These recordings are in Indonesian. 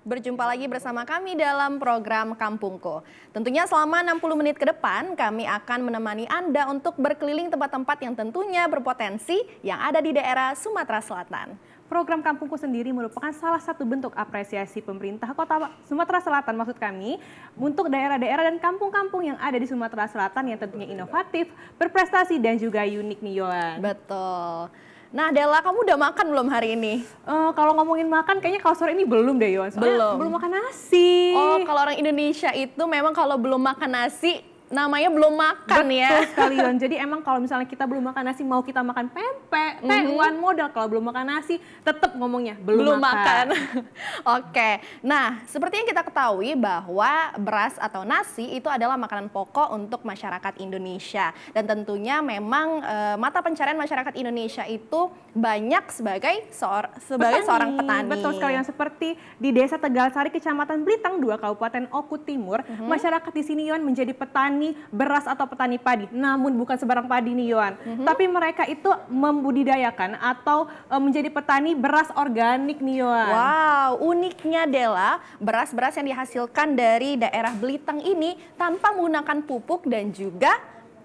Berjumpa lagi bersama kami dalam program Kampungko. Tentunya selama 60 menit ke depan kami akan menemani Anda untuk berkeliling tempat-tempat yang tentunya berpotensi yang ada di daerah Sumatera Selatan. Program Kampungku sendiri merupakan salah satu bentuk apresiasi pemerintah Kota Sumatera Selatan maksud kami untuk daerah-daerah dan kampung-kampung yang ada di Sumatera Selatan yang tentunya inovatif, berprestasi dan juga unik nih Yohan. Betul. Nah Della, kamu udah makan belum hari ini? Kalau ngomongin makan kayaknya kalau sore ini belum deh Yohan, soalnya belum makan nasi. Oh, kalau orang Indonesia itu memang kalau belum makan nasi namanya belum makan. Betul ya. sekali Yon. Jadi emang kalau misalnya kita belum makan nasi, mau kita makan pempek, tewan modal, kalau belum makan nasi tetap ngomongnya belum makan. Oke, nah seperti yang kita ketahui bahwa beras atau nasi itu adalah makanan pokok untuk masyarakat Indonesia. Dan tentunya memang mata pencarian masyarakat Indonesia itu banyak sebagai seorang petani. Betul sekali yang seperti di Desa Tegalsari, Kecamatan Blitang 2, Kabupaten Oku Timur, masyarakat di sini Yon menjadi petani beras atau petani padi. Namun bukan sebarang padi nih Yohan, tapi mereka itu membudidayakan atau menjadi petani beras organik nih Yohan. Wow, uniknya Della, beras-beras yang dihasilkan dari daerah Blitang ini tanpa menggunakan pupuk dan juga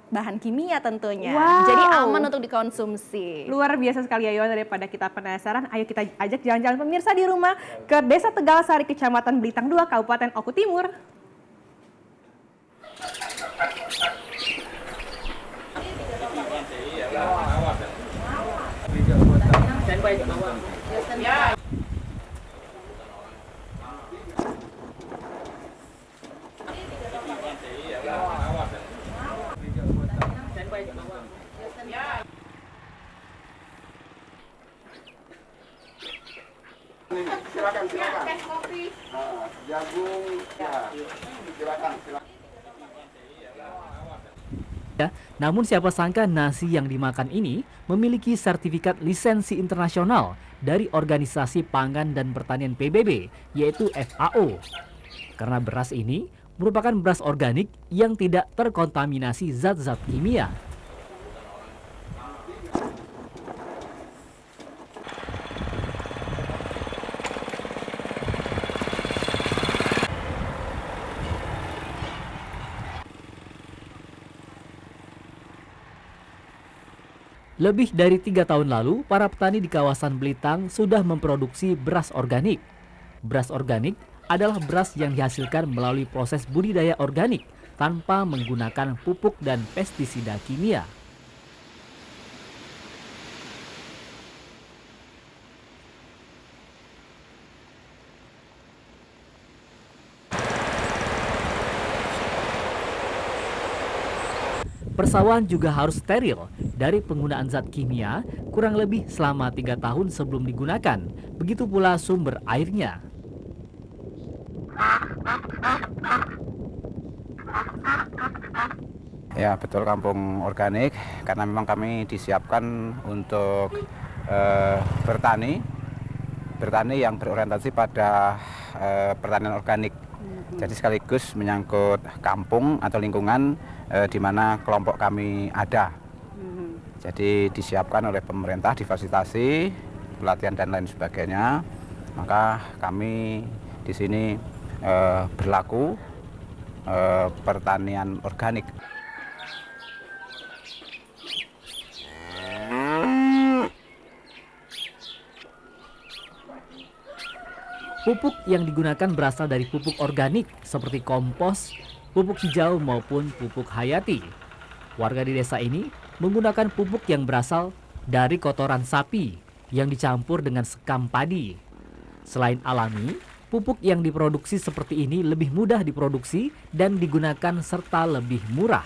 bahan kimia tentunya. Wow. Jadi aman untuk dikonsumsi. Luar biasa sekali ya Yohan. Daripada kita penasaran, ayo kita ajak jalan-jalan pemirsa di rumah ke Desa Tegalsari, Kecamatan Blitang 2, Kabupaten Oku Timur. Silakan. Jagung, silakan. Namun siapa sangka nasi yang dimakan ini memiliki sertifikat lisensi internasional dari Organisasi Pangan dan Pertanian PBB, yaitu FAO. Karena beras ini merupakan beras organik yang tidak terkontaminasi zat-zat kimia. Lebih dari 3 tahun lalu, para petani di kawasan Blitang sudah memproduksi beras organik. Beras organik adalah beras yang dihasilkan melalui proses budidaya organik tanpa menggunakan pupuk dan pestisida kimia. Persawahan juga harus steril dari penggunaan zat kimia kurang lebih selama 3 tahun sebelum digunakan. Begitu pula sumber airnya. Ya betul, kampung organik karena memang kami disiapkan untuk bertani yang berorientasi pada pertanian organik. Jadi sekaligus menyangkut kampung atau lingkungan di mana kelompok kami ada. Jadi disiapkan oleh pemerintah, difasilitasi, pelatihan dan lain sebagainya. Maka kami di sini berlaku pertanian organik. Pupuk yang digunakan berasal dari pupuk organik seperti kompos, pupuk hijau maupun pupuk hayati. Warga di desa ini menggunakan pupuk yang berasal dari kotoran sapi yang dicampur dengan sekam padi. Selain alami, pupuk yang diproduksi seperti ini lebih mudah diproduksi dan digunakan serta lebih murah.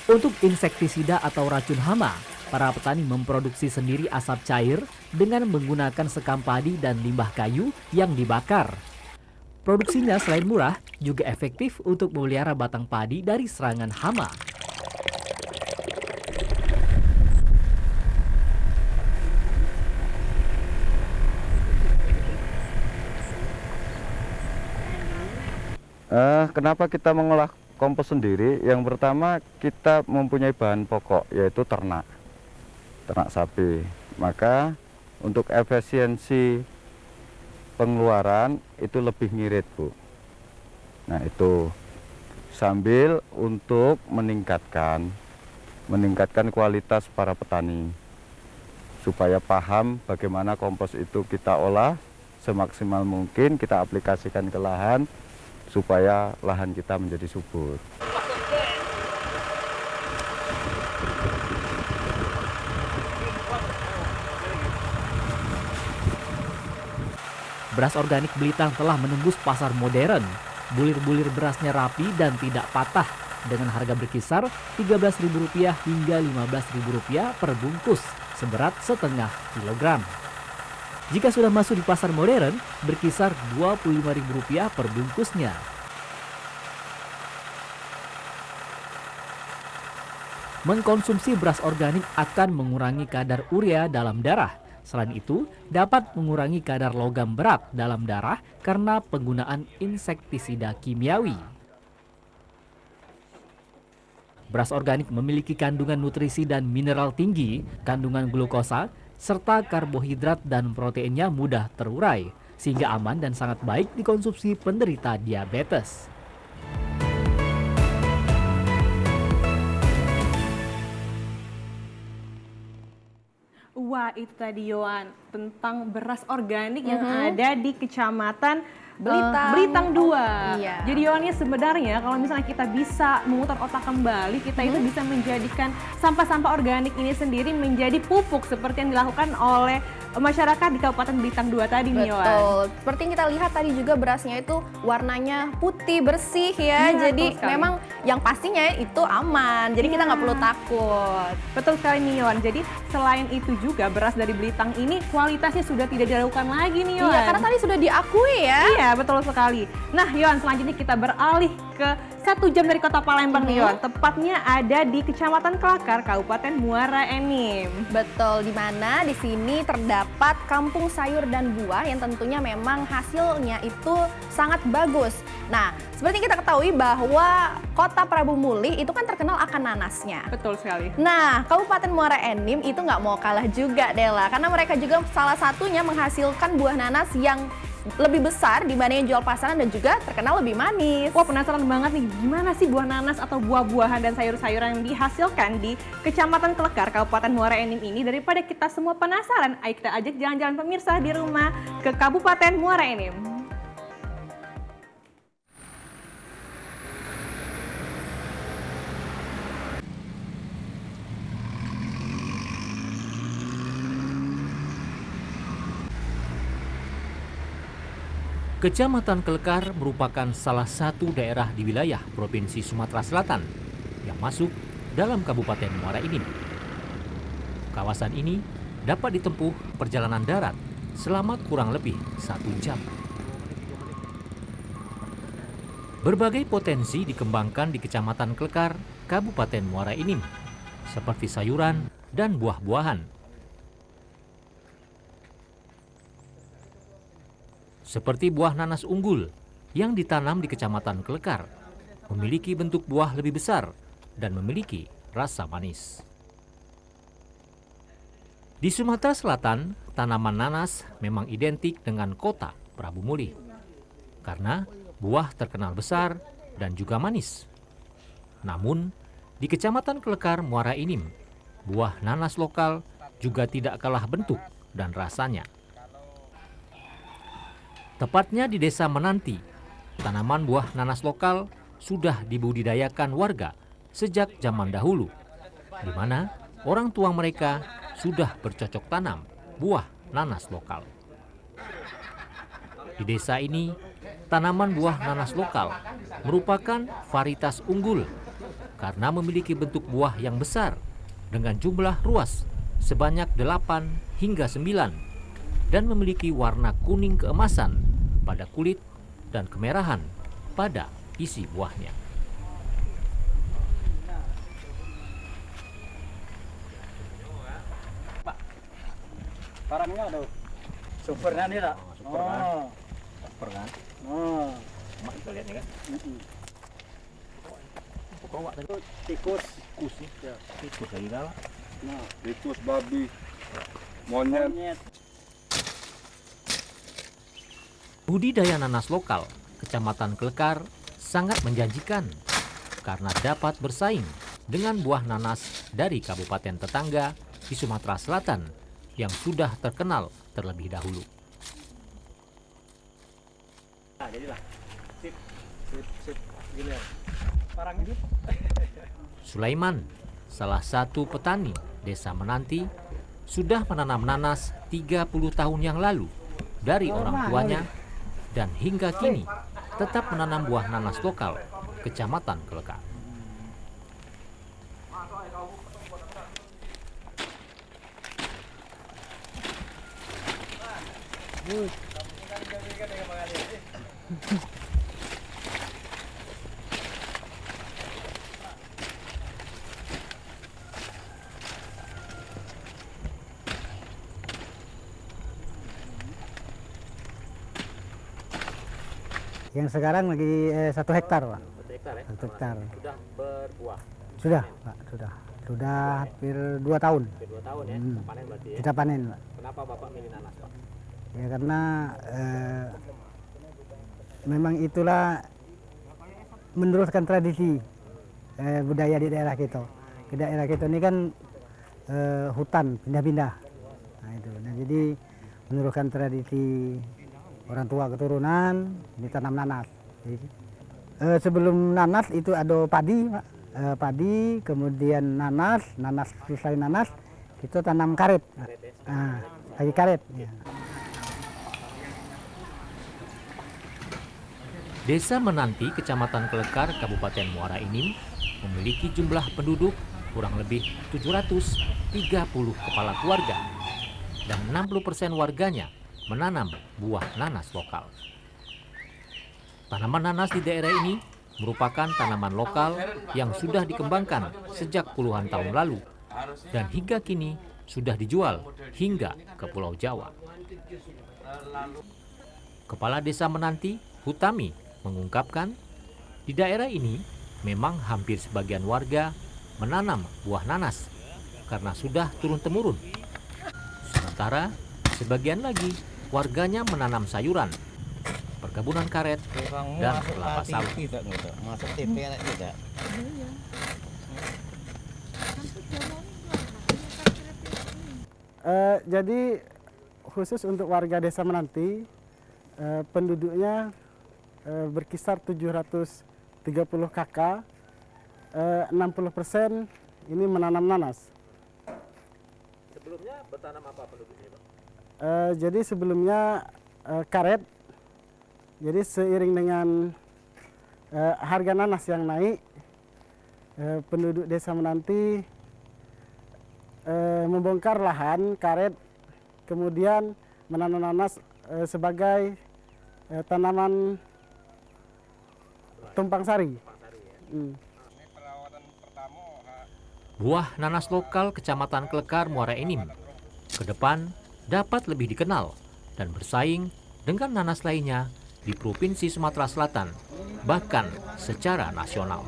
Untuk insektisida atau racun hama, para petani memproduksi sendiri asap cair dengan menggunakan sekam padi dan limbah kayu yang dibakar. Produksinya selain murah, juga efektif untuk memelihara batang padi dari serangan hama. Kenapa kita mengolah kompos sendiri, yang pertama kita mempunyai bahan pokok yaitu ternak sapi. Maka untuk efisiensi pengeluaran itu lebih ngirit, Bu. Nah, itu sambil untuk meningkatkan kualitas para petani supaya paham bagaimana kompos itu kita olah semaksimal mungkin, kita aplikasikan ke lahan supaya lahan kita menjadi subur. Beras organik Belitang telah menembus pasar modern. Bulir-bulir berasnya rapi dan tidak patah dengan harga berkisar Rp13.000 hingga Rp15.000 per bungkus seberat setengah kilogram. Jika sudah masuk di pasar modern, berkisar Rp25.000 per bungkusnya. Mengkonsumsi beras organik akan mengurangi kadar urea dalam darah. Selain itu, dapat mengurangi kadar logam berat dalam darah karena penggunaan insektisida kimiawi. Beras organik memiliki kandungan nutrisi dan mineral tinggi, kandungan glukosa, serta karbohidrat dan proteinnya mudah terurai, sehingga aman dan sangat baik dikonsumsi penderita diabetes. Wah, itu tadi Yohan tentang beras organik yang ada di Kecamatan Belitang 2. Iya. Jadi Yohan, ini sebenarnya kalau misalnya kita bisa memutar otak kembali, kita itu bisa menjadikan sampah-sampah organik ini sendiri menjadi pupuk seperti yang dilakukan oleh masyarakat di Kabupaten Belitang 2 tadi nih Yohan. Betul. Seperti yang kita lihat tadi juga berasnya itu warnanya putih bersih ya. Iya, Jadi betul sekali. memang yang pastinya itu aman. Jadi kita nggak perlu takut. Betul sekali nih Yohan. Jadi selain itu juga beras dari Belitang ini kualitasnya sudah tidak diragukan lagi nih Yohan. Iya, karena tadi sudah diakui ya. Iya, betul sekali. Nah, Yohan, selanjutnya kita beralih ke 1 jam dari kota Palembang nih Yohan. Tepatnya ada di Kecamatan Kelakar, Kabupaten Muara Enim. Betul, di mana di sini terdapat kampung sayur dan buah yang tentunya memang hasilnya itu sangat bagus. Nah, seperti kita ketahui bahwa kota Prabu Mulih itu kan terkenal akan nanasnya. Betul sekali. Nah, Kabupaten Muara Enim itu nggak mau kalah juga, Dela. Karena mereka juga salah satunya menghasilkan buah nanas yang lebih besar dibanding yang jual pasaran dan juga terkenal lebih manis. Wah, penasaran banget nih, gimana sih buah nanas atau buah-buahan dan sayur-sayuran yang dihasilkan di Kecamatan Kelekar, Kabupaten Muara Enim ini? Daripada kita semua penasaran, ayo kita ajak jalan-jalan pemirsa di rumah ke Kabupaten Muara Enim. Kecamatan Kelekar merupakan salah satu daerah di wilayah Provinsi Sumatera Selatan yang masuk dalam Kabupaten Muara Enim. Kawasan ini dapat ditempuh perjalanan darat selama kurang lebih 1 jam. Berbagai potensi dikembangkan di Kecamatan Kelekar, Kabupaten Muara Enim, seperti sayuran dan buah-buahan. Seperti buah nanas unggul yang ditanam di Kecamatan Kelekar, memiliki bentuk buah lebih besar dan memiliki rasa manis. Di Sumatera Selatan, tanaman nanas memang identik dengan kota Prabu Mulih karena buah terkenal besar dan juga manis. Namun, di Kecamatan Kelekar Muara Enim, buah nanas lokal juga tidak kalah bentuk dan rasanya. Tepatnya di Desa Menanti, tanaman buah nanas lokal sudah dibudidayakan warga sejak zaman dahulu, di mana orang tua mereka sudah bercocok tanam buah nanas lokal. Di desa ini, tanaman buah nanas lokal merupakan varietas unggul karena memiliki bentuk buah yang besar dengan jumlah ruas sebanyak 8 hingga 9 dan memiliki warna kuning keemasan pada kulit dan kemerahan pada isi buahnya. Pak, barangnya ada supernya nih lah. Super kan? Super kan? Mak kita lihat nih kan? Tikus. Ya. Tikus lagi kalah. Nah, tikus, babi, monyet. Monyet. Budidaya nanas lokal Kecamatan Klekar sangat menjanjikan karena dapat bersaing dengan buah nanas dari kabupaten tetangga di Sumatera Selatan yang sudah terkenal terlebih dahulu. Nah, jadilah. Sip. Gini ya. Parang hidup. Sulaiman, salah satu petani Desa Menanti, sudah menanam nanas 30 tahun yang lalu dari orang tuanya dan hingga kini tetap menanam buah nanas lokal Kecamatan Klekar. Yang sekarang lagi 1 hektar, Pak. 1 hektar ya? 1 hektar. Sudah berbuah. Sudah, Pak, sudah hampir 2 tahun. Hampir 2 tahun ya, panen berarti ya. Kita panen, Pak. Kenapa Bapak milih nanas, Pak? Ya karena memang itulah meneruskan tradisi budaya di daerah kita. Di daerah kita ini kan hutan pindah-pindah. Nah itu. Nah, jadi meneruskan tradisi orang tua keturunan ditanam nanas. Jadi, sebelum nanas itu ada padi, Pak. Padi, kemudian nanas selesai nanas kita tanam karet. Nah, lagi karet. Ya. Desa Menanti, Kecamatan Klekar, Kabupaten Muara Enim, memiliki jumlah penduduk kurang lebih 730 kepala keluarga dan 60% warganya menanam buah nanas lokal. Tanaman nanas di daerah ini merupakan tanaman lokal yang sudah dikembangkan sejak puluhan tahun lalu dan hingga kini sudah dijual hingga ke Pulau Jawa. Kepala Desa Menanti, Hutami, mengungkapkan di daerah ini memang hampir sebagian warga menanam buah nanas karena sudah turun-temurun. Sementara sebagian lagi warganya menanam sayuran, perkebunan karet, dan kelapa sawit. Masuk TV tidak. Jadi khusus untuk warga Desa Menanti, penduduknya berkisar 730 kakak, 60% ini menanam nanas. Sebelumnya bertanam apa penduduknya, Pak? Jadi sebelumnya karet, jadi seiring dengan harga nanas yang naik, penduduk Desa Menanti membongkar lahan karet, kemudian menanam nanas sebagai tanaman tumpang sari. Buah nanas lokal Kecamatan Klekar, Muara Enim ke depan dapat lebih dikenal dan bersaing dengan nanas lainnya di Provinsi Sumatera Selatan, bahkan secara nasional.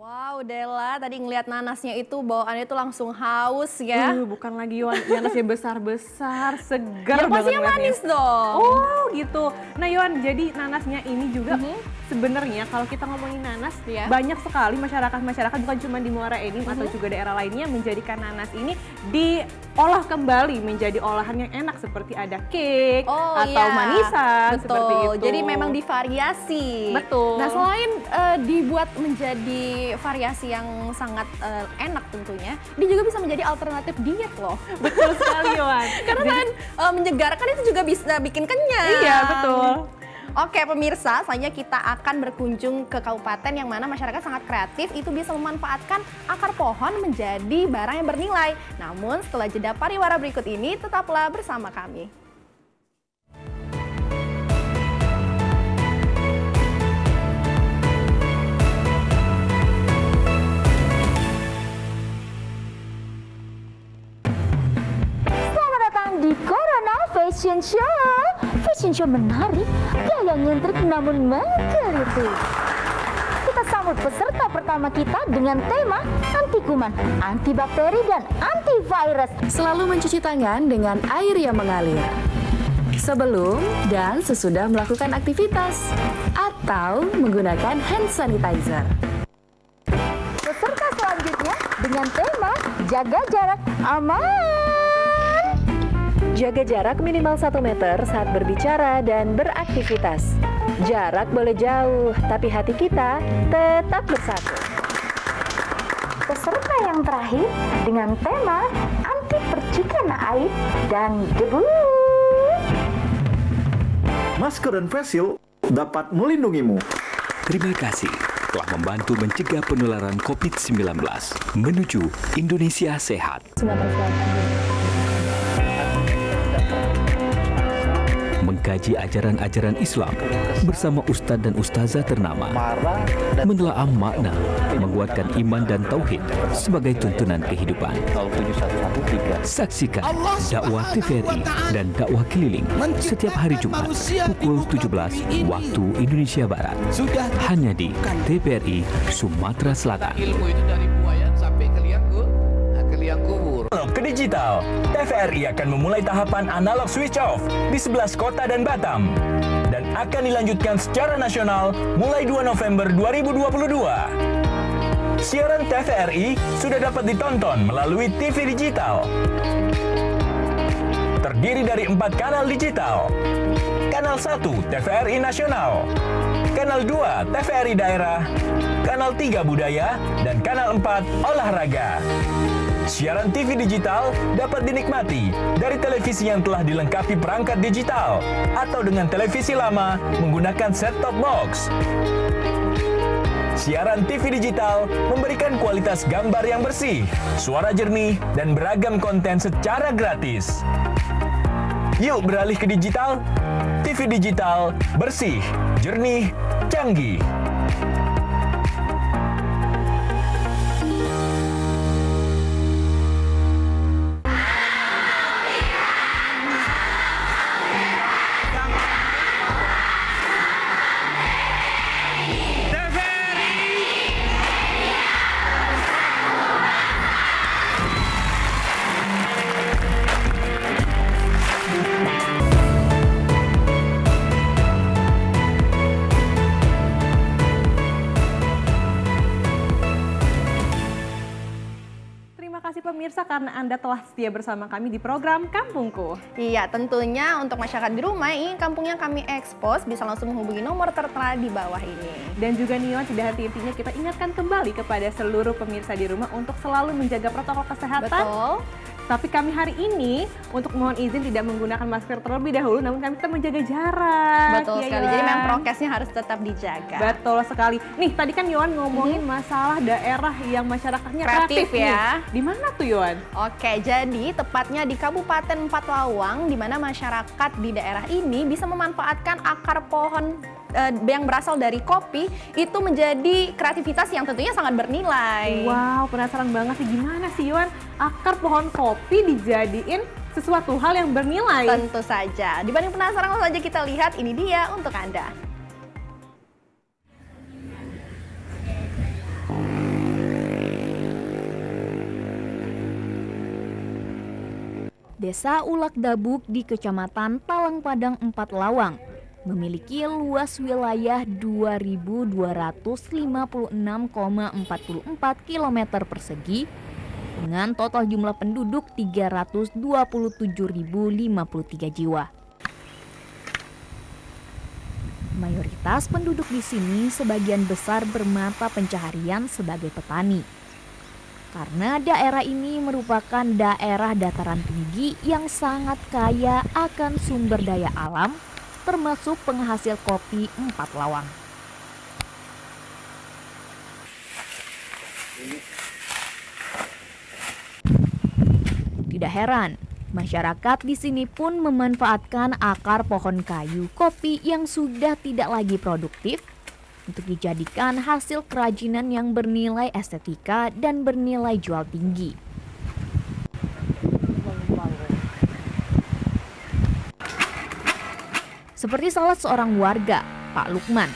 Wow, Dela, tadi ngelihat nanasnya itu bawaannya itu langsung haus ya. Bukan lagi Yohan, nanasnya besar-besar, segar Yang banget pastinya ngeliatnya. manis dong. Oh gitu. Nah Yohan, jadi nanasnya ini juga sebenarnya kalau kita ngomongin nanas, Iya. banyak sekali masyarakat bukan cuma di Muara Enim atau juga daerah lainnya menjadikan nanas ini diolah kembali menjadi olahan yang enak seperti ada cake Oh, atau iya. manisan Betul. seperti itu. Jadi memang divariasi. Betul. Nah, selain dibuat menjadi variasi yang sangat enak tentunya, dia juga bisa menjadi alternatif diet loh. betul sekali Yohan. Karena kan menyegarkan itu juga bisa bikin kenyang. Iya betul. Oke pemirsa, selanjutnya kita akan berkunjung ke kabupaten yang mana masyarakat sangat kreatif, itu bisa memanfaatkan akar pohon menjadi barang yang bernilai. Namun setelah jeda pariwara berikut ini, tetaplah bersama kami. fashion show menarik, gaya nyentrik namun menggelitik. Kita sambut peserta pertama kita dengan tema anti kuman, antibakteri, dan antivirus. Selalu mencuci tangan dengan air yang mengalir sebelum dan sesudah melakukan aktivitas atau menggunakan hand sanitizer. Peserta selanjutnya dengan tema jaga jarak aman. Jaga jarak minimal 1 meter saat berbicara dan beraktivitas. Jarak boleh jauh, tapi hati kita tetap bersatu. Peserta yang terakhir dengan tema anti percikan air dan debu. Masker dan face shield dapat melindungimu. Terima kasih telah membantu mencegah penularan COVID-19 menuju Indonesia sehat. Mengkaji ajaran-ajaran Islam bersama ustadz dan ustazah ternama, menelaah makna, menguatkan iman dan tauhid sebagai tuntunan kehidupan. Saksikan dakwah TVRI dan dakwah keliling setiap hari Jumat pukul 17 waktu Indonesia Barat, hanya di TVRI Sumatera Selatan. Ilmu itu dari buaya sampai ke liang kubur. Ke digital, TVRI akan memulai tahapan analog switch off di 11 kota dan Batam dan akan dilanjutkan secara nasional mulai 2 November 2022. Siaran TVRI sudah dapat ditonton melalui TV digital. Terdiri dari 4 kanal digital. Kanal 1 TVRI Nasional, Kanal 2 TVRI Daerah, Kanal 3 Budaya, dan Kanal 4 Olahraga. Siaran TV digital dapat dinikmati dari televisi yang telah dilengkapi perangkat digital atau dengan televisi lama menggunakan set-top box. Siaran TV digital memberikan kualitas gambar yang bersih, suara jernih, dan beragam konten secara gratis. Yuk beralih ke digital. TV digital bersih, jernih, canggih. Pemirsa, karena Anda telah setia bersama kami di program Kampungku. Iya, tentunya untuk masyarakat di rumah ini kampung yang kami ekspos bisa langsung menghubungi nomor tertera di bawah ini. Dan juga Nion, tidak henti-hentinya kita ingatkan kembali kepada seluruh pemirsa di rumah untuk selalu menjaga protokol kesehatan. Betul. Tapi kami hari ini untuk mohon izin tidak menggunakan masker terlebih dahulu, namun kami tetap menjaga jarak. Betul sekali, jadi memang prokesnya harus tetap dijaga. Betul sekali. Nih, tadi kan Yohan ngomongin masalah daerah yang masyarakatnya kreatif ya. Di mana tuh Yohan? Oke, jadi tepatnya di Kabupaten Empat Lawang, di mana masyarakat di daerah ini bisa memanfaatkan akar pohon yang berasal dari kopi itu menjadi kreativitas yang tentunya sangat bernilai. Wow, penasaran banget sih gimana sih Yohan akar pohon kopi dijadiin sesuatu hal yang bernilai? Tentu saja. Dibanding penasaran, langsung saja kita lihat, ini dia untuk Anda. Desa Ulak Dabuk di Kecamatan Talang Padang Empat Lawang memiliki luas wilayah 2.256,44 km persegi dengan total jumlah penduduk 327.053 jiwa. Mayoritas penduduk di sini sebagian besar bermata pencaharian sebagai petani. Karena daerah ini merupakan daerah dataran tinggi yang sangat kaya akan sumber daya alam, termasuk penghasil kopi Empat Lawang. Tidak heran, masyarakat di sini pun memanfaatkan akar pohon kayu kopi yang sudah tidak lagi produktif untuk dijadikan hasil kerajinan yang bernilai estetika dan bernilai jual tinggi. Seperti salah seorang warga, Pak Lukman,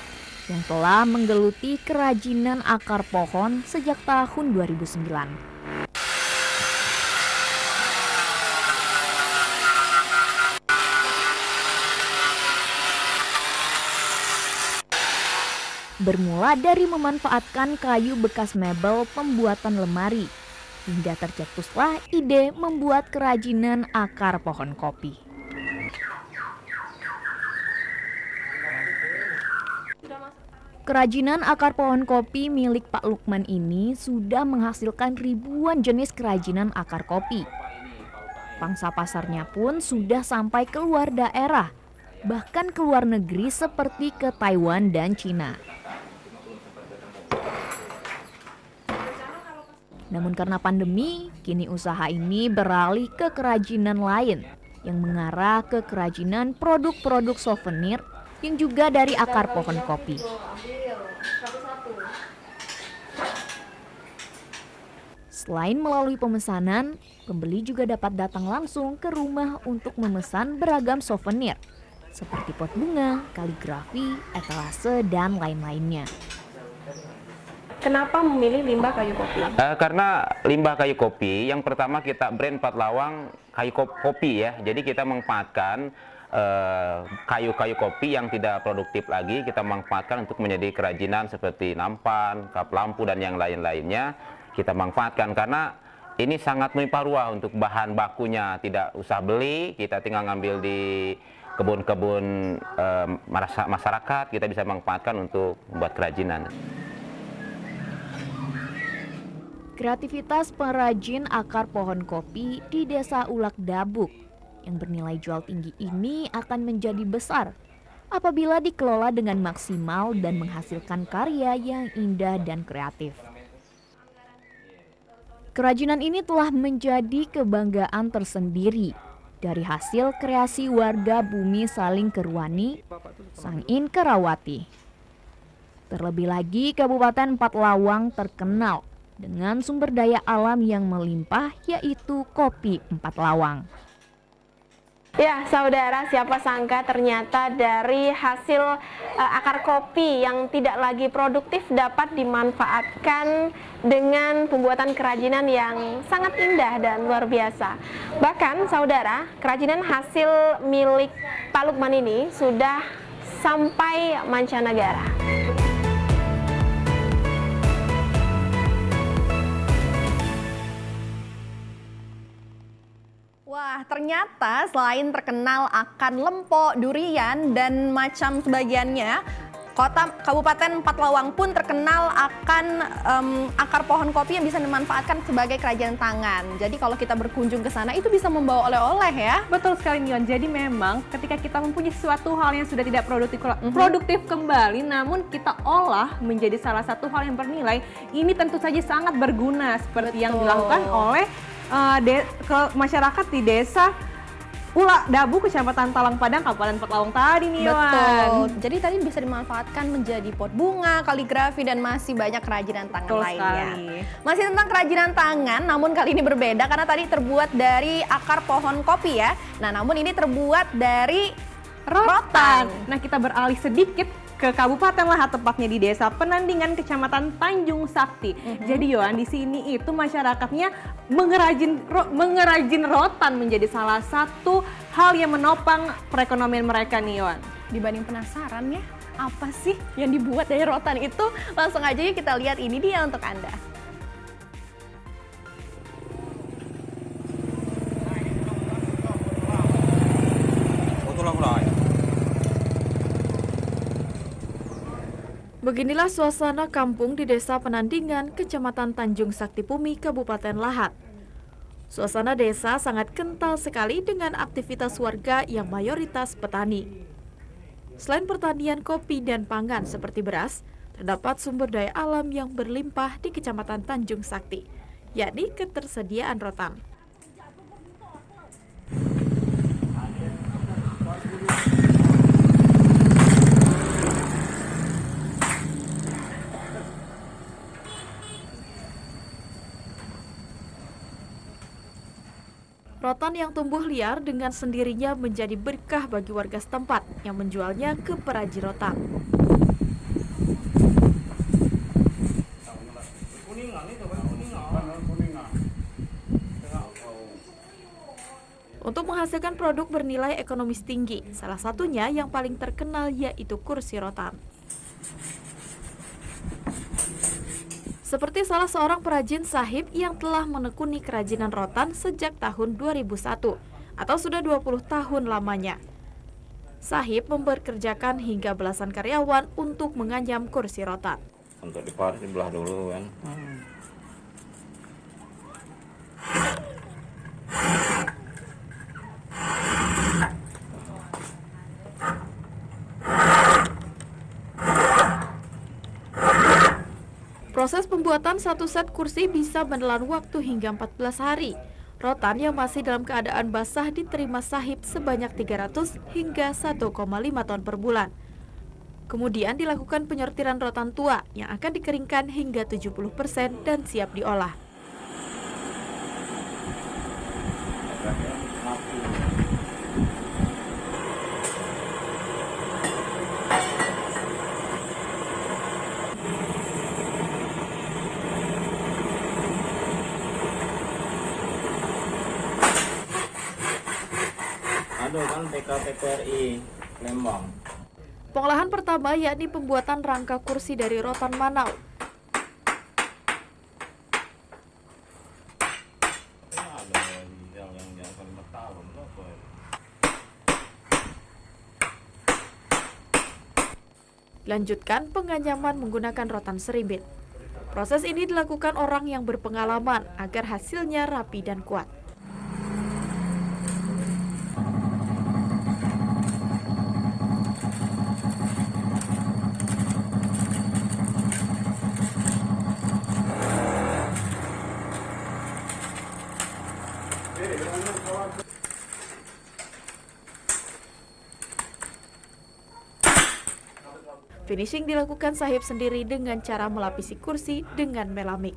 yang telah menggeluti kerajinan akar pohon sejak tahun 2009. Bermula dari memanfaatkan kayu bekas mebel pembuatan lemari, hingga tercetuslah ide membuat kerajinan akar pohon kopi. Kerajinan akar pohon kopi milik Pak Lukman ini sudah menghasilkan ribuan jenis kerajinan akar kopi. Pangsa pasarnya pun sudah sampai ke luar daerah, bahkan ke luar negeri seperti ke Taiwan dan Cina. Namun karena pandemi, kini usaha ini beralih ke kerajinan lain yang mengarah ke kerajinan produk-produk souvenir yang juga dari akar pohon kopi. Selain melalui pemesanan, pembeli juga dapat datang langsung ke rumah untuk memesan beragam souvenir seperti pot bunga, kaligrafi, etalase, dan lain-lainnya. Kenapa memilih limbah kayu kopi? Karena limbah kayu kopi, yang pertama kita brand Empat Lawang kayu kopi ya. Jadi kita memanfaatkan kayu-kayu kopi yang tidak produktif lagi, kita manfaatkan untuk menjadi kerajinan seperti nampan, kap lampu, dan yang lain-lainnya. Kita manfaatkan karena ini sangat melimpah ruah untuk bahan bakunya, tidak usah beli, kita tinggal ngambil di kebun-kebun masyarakat, kita bisa manfaatkan untuk membuat kerajinan. Kreativitas pengrajin akar pohon kopi di Desa Ulak Dabuk yang bernilai jual tinggi ini akan menjadi besar apabila dikelola dengan maksimal dan menghasilkan karya yang indah dan kreatif. Kerajinan ini telah menjadi kebanggaan tersendiri dari hasil kreasi warga Bumi Saling Kerwani, Sangin Kerawati. Terlebih lagi Kabupaten Empat Lawang terkenal dengan sumber daya alam yang melimpah, yaitu kopi Empat Lawang. Ya, saudara, siapa sangka ternyata dari hasil akar kopi yang tidak lagi produktif dapat dimanfaatkan dengan pembuatan kerajinan yang sangat indah dan luar biasa. Bahkan, saudara, kerajinan hasil milik Pak Lukman ini sudah sampai mancanegara. Wah, ternyata selain terkenal akan lempok, durian, dan macam sebagiannya, Kabupaten Empat Lawang pun terkenal akan akar pohon kopi yang bisa dimanfaatkan sebagai kerajinan tangan. Jadi kalau kita berkunjung ke sana itu bisa membawa oleh-oleh ya. Betul sekali Nion. Jadi memang ketika kita mempunyai suatu hal yang sudah tidak produktif kembali, namun kita olah menjadi salah satu hal yang bernilai, ini tentu saja sangat berguna seperti yang dilakukan oleh masyarakat di Desa Ulak Dabu, Kecamatan Talang Padang, Kabupaten Empat Lawang tadi nih. Betul. Jadi tadi bisa dimanfaatkan menjadi pot bunga, kaligrafi, dan masih banyak kerajinan tangan lainnya. Masih tentang kerajinan tangan, namun kali ini berbeda karena tadi terbuat dari akar pohon kopi ya. Nah, namun ini terbuat dari rotan. Nah, kita beralih sedikit ke Kabupaten Lahat, tepatnya di Desa Penandingan, Kecamatan Tanjung Sakti. Jadi Yohan, di sini itu masyarakatnya mengerajin rotan menjadi salah satu hal yang menopang perekonomian mereka nih Yohan. Dibanding penasaran ya, apa sih yang dibuat dari rotan itu? Langsung aja yuk kita lihat, ini dia untuk Anda. Beginilah suasana kampung di Desa Penandingan, Kecamatan Tanjung Sakti Bumi, Kabupaten Lahat. Suasana desa sangat kental sekali dengan aktivitas warga yang mayoritas petani. Selain pertanian kopi dan pangan seperti beras, terdapat sumber daya alam yang berlimpah di Kecamatan Tanjung Sakti, yakni ketersediaan rotan. Rotan yang tumbuh liar dengan sendirinya menjadi berkah bagi warga setempat yang menjualnya ke perajin rotan. Untuk menghasilkan produk bernilai ekonomis tinggi, salah satunya yang paling terkenal yaitu kursi rotan. Seperti salah seorang perajin sahib yang telah menekuni kerajinan rotan sejak tahun 2001 atau sudah 20 tahun lamanya. Sahib mempekerjakan hingga belasan karyawan untuk menganyam kursi rotan. Untuk diparit dibelah dulu kan. Proses pembuatan satu set kursi bisa menelan waktu hingga 14 hari. Rotan yang masih dalam keadaan basah diterima sahib sebanyak 300 hingga 1,5 ton per bulan. Kemudian dilakukan penyortiran rotan tua yang akan dikeringkan hingga 70% dan siap diolah. Ada kan TKPRI Lembang. Pengolahan pertama yakni pembuatan rangka kursi dari rotan Manau. Dilanjutkan penganyaman menggunakan rotan serimbit. Proses ini dilakukan orang yang berpengalaman agar hasilnya rapi dan kuat. Finishing dilakukan sahib sendiri dengan cara melapisi kursi dengan melamik.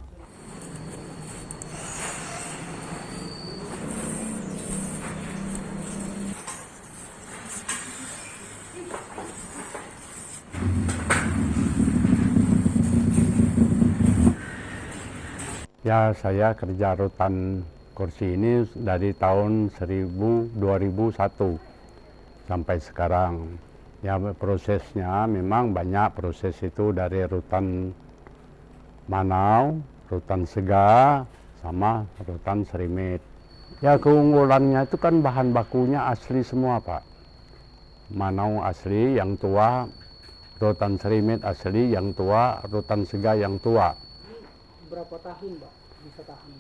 Ya, saya kerja rotan kursi ini dari tahun 2001 sampai sekarang. Ya, prosesnya memang banyak proses itu dari rutan Manau, rutan Sega, sama rutan Serimit. Ya, keunggulannya itu kan bahan bakunya asli semua, Pak. Manau asli yang tua, rutan Serimit asli yang tua, rutan Sega yang tua. Berapa tahun, Pak, bisa tahan?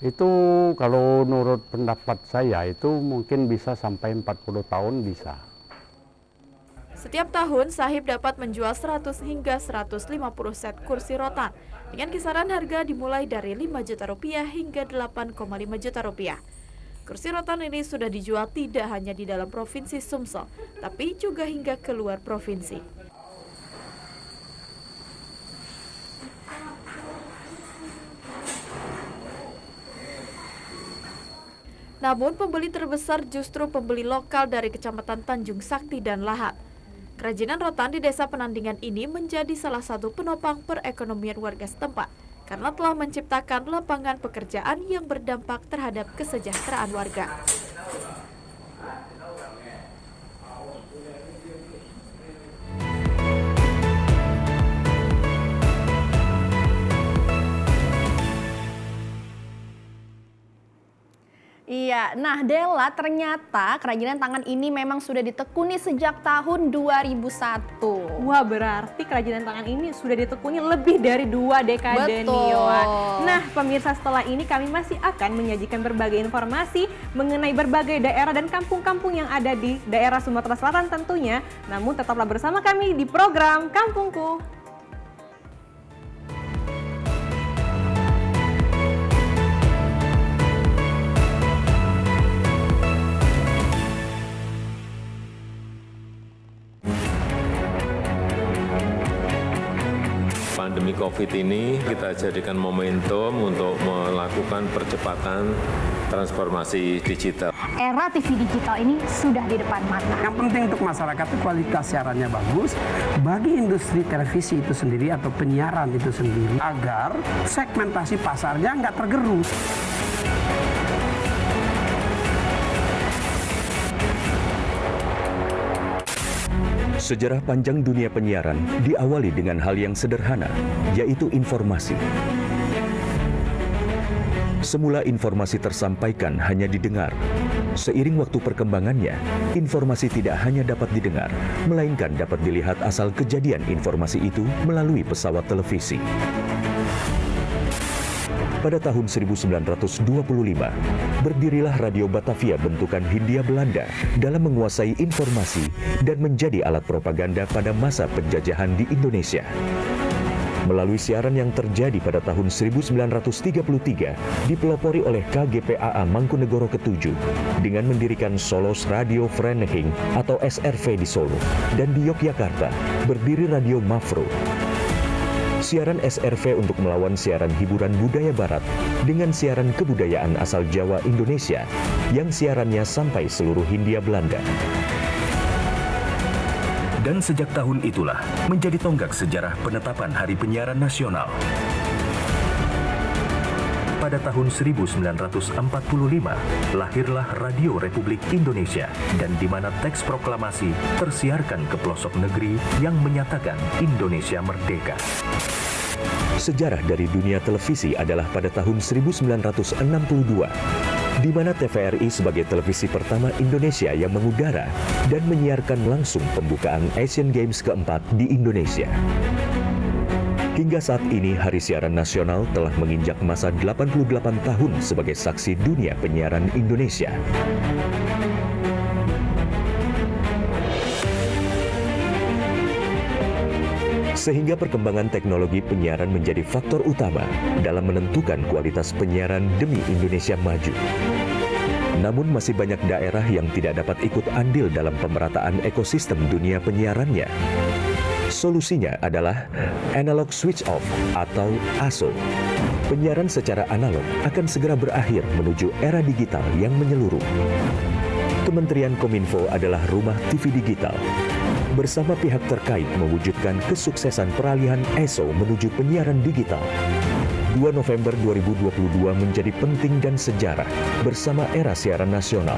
Itu kalau menurut pendapat saya itu mungkin bisa sampai 40 tahun bisa. Setiap tahun, sahib dapat menjual 100 hingga 150 set kursi rotan dengan kisaran harga dimulai dari 5 juta rupiah hingga 8,5 juta rupiah. Kursi rotan ini sudah dijual tidak hanya di dalam provinsi Sumsel, tapi juga hingga keluar provinsi. Namun pembeli terbesar justru pembeli lokal dari Kecamatan Tanjung Sakti dan Lahat. Kerajinan rotan di Desa Penandingan ini menjadi salah satu penopang perekonomian warga setempat karena telah menciptakan lapangan pekerjaan yang berdampak terhadap kesejahteraan warga. Iya, nah Dela, ternyata kerajinan tangan ini memang sudah ditekuni sejak tahun 2001. Wah, berarti kerajinan tangan ini sudah ditekuni lebih dari 2 dekade nih, Yohan. Nah, pemirsa, setelah ini kami masih akan menyajikan berbagai informasi mengenai berbagai daerah dan kampung-kampung yang ada di daerah Sumatera Selatan tentunya. Namun tetaplah bersama kami di program Kampungku. Pandemi COVID ini kita jadikan momentum untuk melakukan percepatan transformasi digital. Era TV digital ini sudah di depan mata. Yang penting untuk masyarakat itu kualitas siarannya bagus, bagi industri televisi itu sendiri atau penyiaran itu sendiri, agar segmentasi pasarnya nggak tergerus. Sejarah panjang dunia penyiaran diawali dengan hal yang sederhana, yaitu informasi. Semula informasi tersampaikan hanya didengar. Seiring waktu perkembangannya, informasi tidak hanya dapat didengar, melainkan dapat dilihat asal kejadian informasi itu melalui pesawat televisi. Pada tahun 1925, berdirilah Radio Batavia bentukan Hindia Belanda dalam menguasai informasi dan menjadi alat propaganda pada masa penjajahan di Indonesia. Melalui siaran yang terjadi pada tahun 1933, dipelopori oleh KGPAA Mangkunegoro ke-7 dengan mendirikan Solos Radio Vereniging atau SRV di Solo, dan di Yogyakarta berdiri Radio Mafro. Siaran SRV untuk melawan siaran hiburan budaya barat dengan siaran kebudayaan asal Jawa Indonesia yang siarannya sampai seluruh Hindia Belanda. Dan sejak tahun itulah menjadi tonggak sejarah penetapan Hari Penyiaran Nasional. Pada tahun 1945, lahirlah Radio Republik Indonesia, dan di mana teks proklamasi tersiarkan ke pelosok negeri yang menyatakan Indonesia merdeka. Sejarah dari dunia televisi adalah pada tahun 1962, di mana TVRI sebagai televisi pertama Indonesia yang mengudara dan menyiarkan langsung pembukaan Asian Games keempat di Indonesia. Hingga saat ini, Hari Siaran Nasional telah menginjak masa 88 tahun sebagai saksi dunia penyiaran Indonesia. Sehingga perkembangan teknologi penyiaran menjadi faktor utama dalam menentukan kualitas penyiaran demi Indonesia maju. Namun masih banyak daerah yang tidak dapat ikut andil dalam pemerataan ekosistem dunia penyiarannya. Solusinya adalah analog switch off atau ASO. Penyiaran secara analog akan segera berakhir menuju era digital yang menyeluruh. Kementerian Kominfo adalah rumah TV digital. Bersama pihak terkait mewujudkan kesuksesan peralihan ESO menuju penyiaran digital. 2 November 2022 menjadi penting dan sejarah bersama era siaran nasional,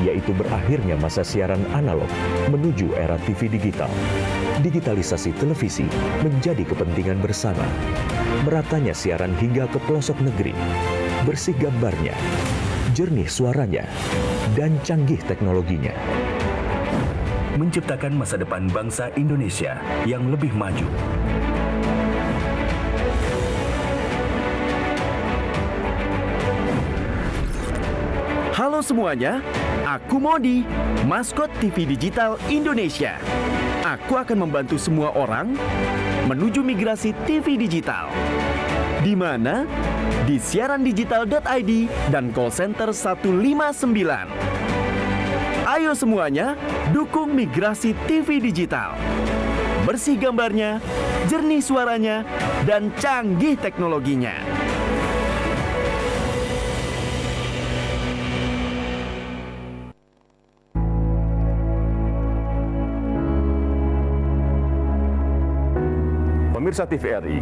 yaitu berakhirnya masa siaran analog menuju era TV digital. Digitalisasi televisi menjadi kepentingan bersama. Meratanya siaran hingga ke pelosok negeri. Bersih gambarnya, jernih suaranya, dan canggih teknologinya. Menciptakan masa depan bangsa Indonesia yang lebih maju. Halo semuanya, aku Modi, maskot TV Digital Indonesia. Aku akan membantu semua orang menuju migrasi TV digital. Di mana? Di siarandigital.id dan call center 159. Ayo semuanya, dukung migrasi TV digital. Bersih gambarnya, jernih suaranya, dan canggih teknologinya. Pemirsa TVRI,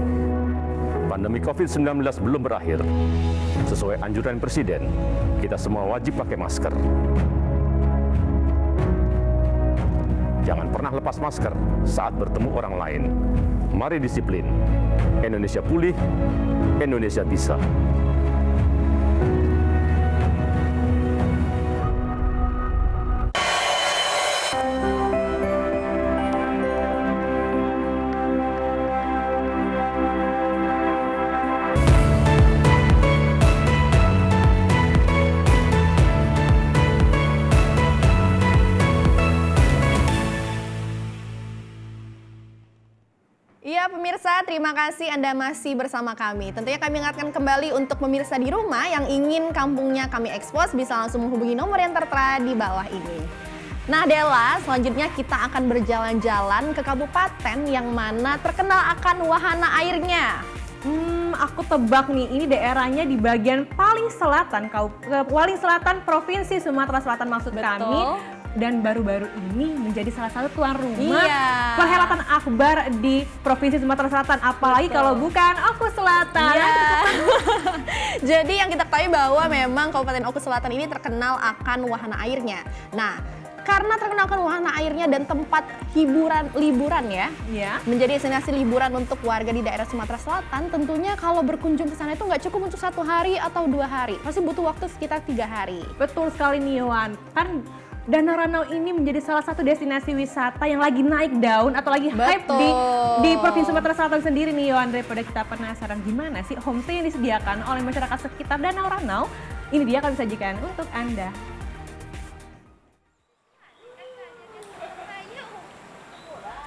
pandemi COVID-19 belum berakhir. Sesuai anjuran Presiden, kita semua wajib pakai masker. Jangan pernah lepas masker saat bertemu orang lain. Mari disiplin. Indonesia pulih, Indonesia bisa. Iya pemirsa, terima kasih Anda masih bersama kami. Tentunya kami ingatkan kembali untuk pemirsa di rumah yang ingin kampungnya kami ekspos bisa langsung menghubungi nomor yang tertera di bawah ini. Nah Dela, selanjutnya kita akan berjalan-jalan ke kabupaten yang mana terkenal akan wahana airnya. Aku tebak nih, ini daerahnya di bagian paling selatan, paling selatan Provinsi Sumatera Selatan maksud kami. Dan baru-baru ini menjadi salah satu tuan rumah perhelatan akbar di Provinsi Sumatera Selatan. Apalagi kalau bukan Oku Selatan. Jadi yang kita ketahui bahwa memang Kabupaten Oku Selatan ini terkenal akan wahana airnya. Nah, karena terkenal akan wahana airnya dan tempat liburan ya, menjadi destinasi liburan untuk warga di daerah Sumatera Selatan, tentunya kalau berkunjung ke sana itu nggak cukup untuk 1 hari atau 2 hari, pasti butuh waktu sekitar 3 hari. Betul sekali nih Yohan, kan Danau Ranau ini menjadi salah satu destinasi wisata yang lagi naik daun atau lagi hype di Provinsi Sumatera Selatan sendiri nih Yohan. Daripada kita penasaran gimana sih homestay yang disediakan oleh masyarakat sekitar Danau Ranau, ini dia akan disajikan untuk Anda.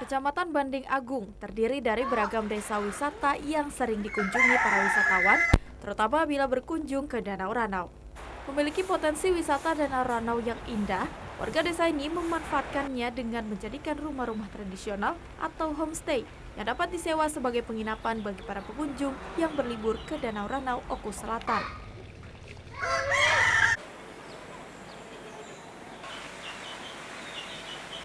Kecamatan Banding Agung terdiri dari beragam desa wisata yang sering dikunjungi para wisatawan, terutama bila berkunjung ke Danau Ranau. Memiliki potensi wisata Danau Ranau yang indah, warga desa ini memanfaatkannya dengan menjadikan rumah-rumah tradisional atau homestay yang dapat disewa sebagai penginapan bagi para pengunjung yang berlibur ke Danau Ranau Oku Selatan.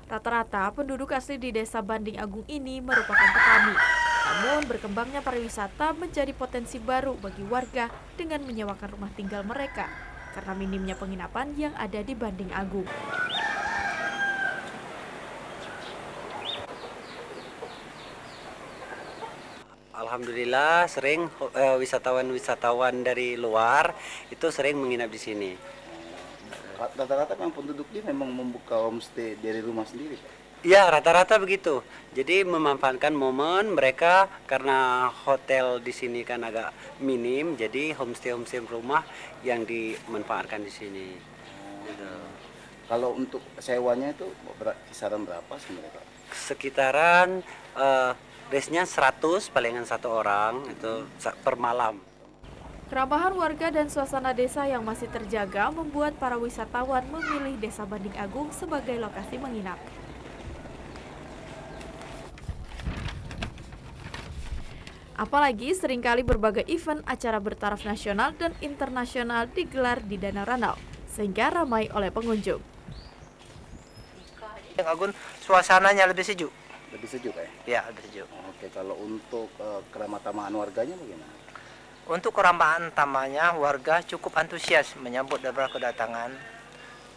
Rata-rata penduduk asli di desa Banding Agung ini merupakan petani. Namun berkembangnya pariwisata menjadi potensi baru bagi warga dengan menyewakan rumah tinggal mereka karena minimnya penginapan yang ada di Banding Agung. Alhamdulillah sering wisatawan-wisatawan dari luar itu sering menginap di sini. Rata-rata memang penduduknya memang membuka homestay dari rumah sendiri, Pak? Iya, rata-rata begitu. Jadi memanfaatkan momen mereka karena hotel di sini kan agak minim, jadi homestay rumah yang dimanfaatkan di sini. Gitu. Kalau untuk sewanya itu kisaran berapa sebenarnya, Pak? Sekitaran resnya 100 palingan 1 orang itu per malam. Keramahan warga dan suasana desa yang masih terjaga membuat para wisatawan memilih Desa Banding Agung sebagai lokasi menginap. Apalagi seringkali berbagai event acara bertaraf nasional dan internasional digelar di Danau Ranau, sehingga ramai oleh pengunjung. Agung suasananya lebih sejuk. Lebih sejuk ya? Ya, lebih sejuk. Oke, kalau untuk keramah-tamahan warganya bagaimana? Untuk keramah tamahnya, warga cukup antusias menyambut kedatangan.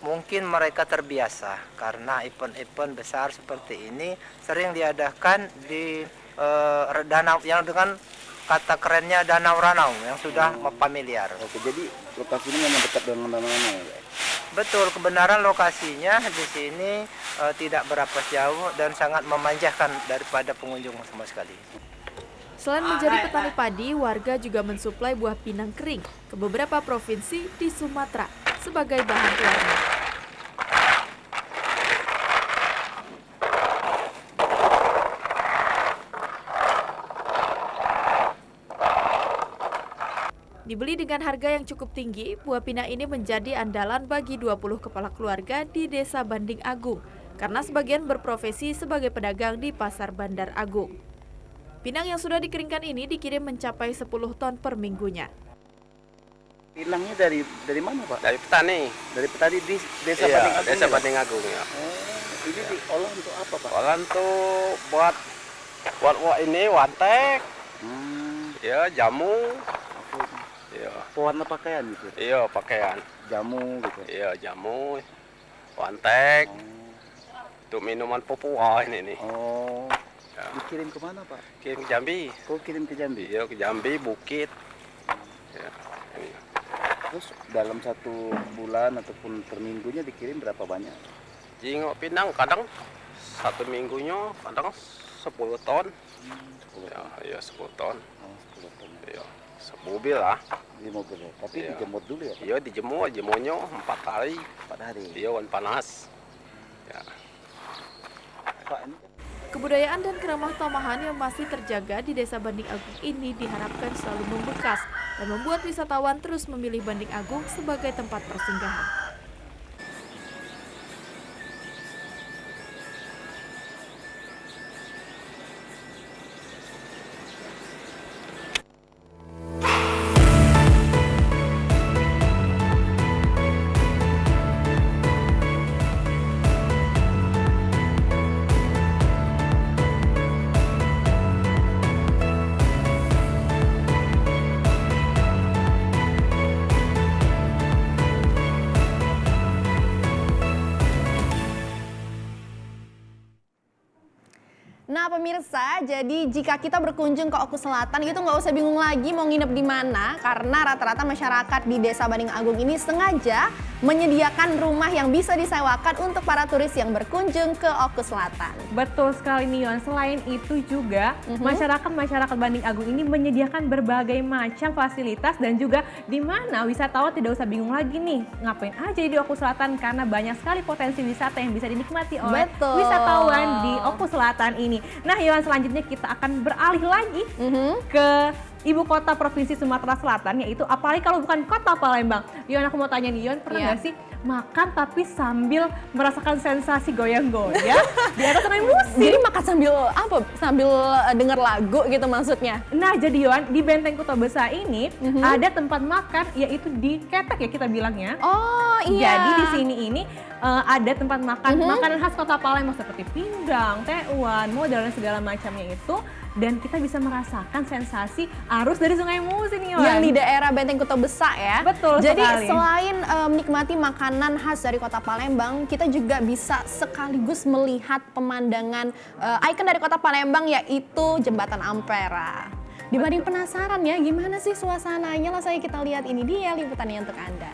Mungkin mereka terbiasa karena event-event besar seperti ini sering diadakan di danau yang dengan kata kerennya Danau Ranau yang sudah familiar. Oke, jadi lokasi ini memang dekat dengan Danau Ranau ya? Betul, kebenaran lokasinya di sini tidak berapa jauh dan sangat memanjakan daripada pengunjung sama sekali. Selain menjadi petani padi, warga juga mensuplai buah pinang kering ke beberapa provinsi di Sumatera sebagai bahan pewarna. Dibeli dengan harga yang cukup tinggi, buah pinang ini menjadi andalan bagi 20 kepala keluarga di Desa Banding Agung, karena sebagian berprofesi sebagai pedagang di Pasar Bandar Agung. Pinang yang sudah dikeringkan ini dikirim mencapai 10 ton per minggunya. Pinangnya dari mana, Pak? Dari petani. Dari petani di Desa Banding Agung. Desa Banding Agung ya. Ini diolah untuk apa, Pak? Olah untuk buat ini wantek. Ya, jamu. Ya. Pewarna pakaian gitu. Iya, pakaian. Jamu gitu. Iya, jamu. Wantek. Untuk minuman Papua ini nih. Oh. Ya. Dikirim ke mana, Pak? Kirim ke Jambi. Oh, kirim ke Jambi? Iya, ke Jambi, Bukit. Ya. Terus dalam 1 bulan ataupun per minggunya dikirim berapa banyak? Jingok pinang kadang 1 minggunya kadang 10 ton. 10 ton. Ya, 10 ton. Oh, 10 ton. Iya, semobil lah. Di mobil. Tapi iya. Dijemur dulu ya, Pak? Iya, jemunya 4 hari. 4 hari. Iya, wan panas. Ya. Pak, ini Kebudayaan dan keramah tamahan yang masih terjaga di Desa Banding Agung ini diharapkan selalu membekas dan membuat wisatawan terus memilih Banding Agung sebagai tempat persinggahan. Nah pemirsa, jadi jika kita berkunjung ke Oku Selatan itu nggak usah bingung lagi mau nginep di mana, karena rata-rata masyarakat di Desa Banding Agung ini sengaja menyediakan rumah yang bisa disewakan untuk para turis yang berkunjung ke Oku Selatan. Betul sekali Nion. Selain itu juga masyarakat Banding Agung ini menyediakan berbagai macam fasilitas dan juga di mana wisatawan tidak usah bingung lagi nih ngapain aja di Oku Selatan, karena banyak sekali potensi wisata yang bisa dinikmati oleh wisatawan di Oku Selatan ini. Nah Yon, selanjutnya kita akan beralih lagi ke ibu kota provinsi Sumatera Selatan, yaitu apalagi kalau bukan kota Palembang. Yon, aku mau tanya nih Yon, pernah nggak sih makan tapi sambil merasakan sensasi goyang-goyang di atas sungai Musi? Jadi makan sambil apa? Sambil denger lagu gitu maksudnya? Nah jadi Yon, di Benteng Kota Besar ini ada tempat makan, yaitu di Ketek ya kita bilangnya. Oh iya. Jadi di sini ini ada tempat makan makanan khas kota Palembang seperti pinggang, tekwan, modal dan segala macamnya itu. Dan kita bisa merasakan sensasi arus dari Sungai Musi nih Yon. Yang di daerah Benteng Kota Besar ya. Betul Jadi sekali. selain menikmati makanan khas dari kota Palembang, kita juga bisa sekaligus melihat pemandangan ikon dari kota Palembang, yaitu Jembatan Ampera. Dibanding penasaran ya gimana sih suasananya, langsung kita lihat, ini dia liputannya untuk Anda.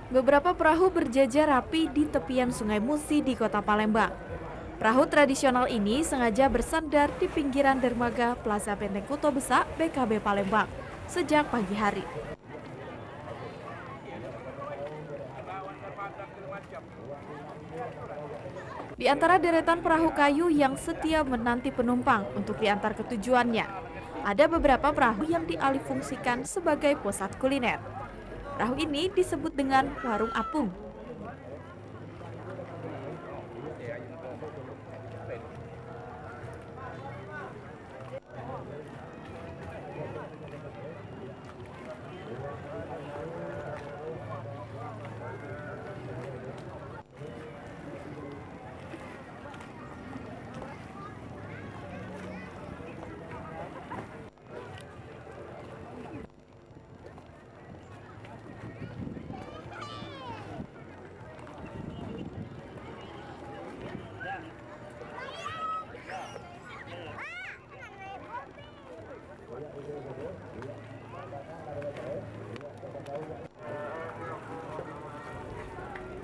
Beberapa perahu berjajar rapi di tepian Sungai Musi di Kota Palembang. Perahu tradisional ini sengaja bersandar di pinggiran dermaga Plaza Benteng Kota Besar BKB Palembang sejak pagi hari. Di antara deretan perahu kayu yang setia menanti penumpang untuk diantar ke tujuannya, ada beberapa perahu yang dialihfungsikan sebagai pusat kuliner. Perahu ini disebut dengan warung apung.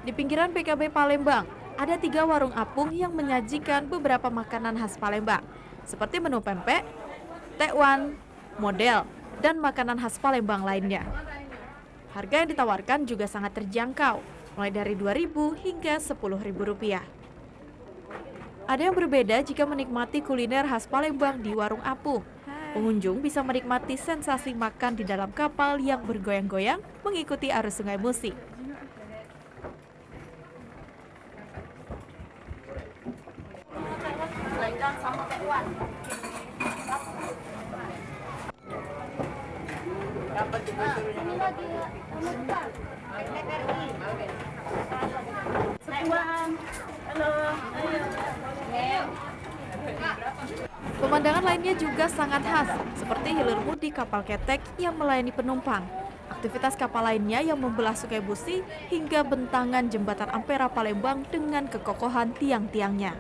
Di pinggiran BKB Palembang, ada 3 warung apung yang menyajikan beberapa makanan khas Palembang, seperti menu pempek, tekwan, model, dan makanan khas Palembang lainnya. Harga yang ditawarkan juga sangat terjangkau, mulai dari Rp2.000 hingga Rp10.000. Ada yang berbeda jika menikmati kuliner khas Palembang di warung apung. Pengunjung bisa menikmati sensasi makan di dalam kapal yang bergoyang-goyang mengikuti arus Sungai Musi. Pemandangan lainnya juga sangat khas, seperti hilir mudik kapal ketek yang melayani penumpang. Aktivitas kapal lainnya yang membelah Sungai Musi hingga bentangan Jembatan Ampera Palembang dengan kekokohan tiang-tiangnya.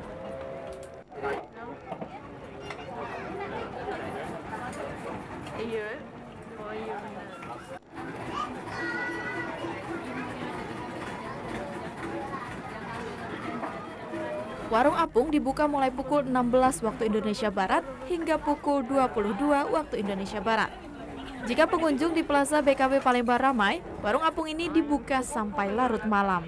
Warung apung dibuka mulai pukul 16 waktu Indonesia Barat hingga pukul 22 waktu Indonesia Barat. Jika pengunjung di Plaza BKB Palembang ramai, warung apung ini dibuka sampai larut malam.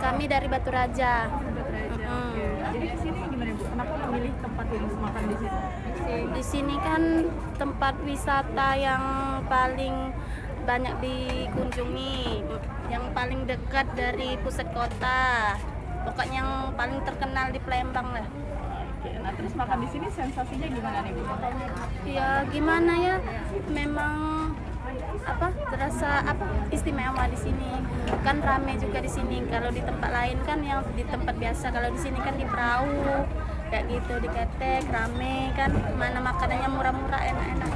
Kami dari Batu Raja. Jadi di sini gimana Bu? Kenapa memilih tempat yang makan di sini? Di sini kan tempat wisata yang paling banyak dikunjungi, yang paling dekat dari pusat kota. Pokoknya yang paling terkenal di Palembang lah. Oke, nah terus makan di sini sensasinya gimana nih Bu? Ya gimana ya? Memang merasa istimewa di sini. Kan rame juga di sini. Kalau di tempat lain kan yang di tempat biasa, kalau di sini kan di perahu kayak gitu, di ketek rame kan, mana makanannya murah-murah enak-enak.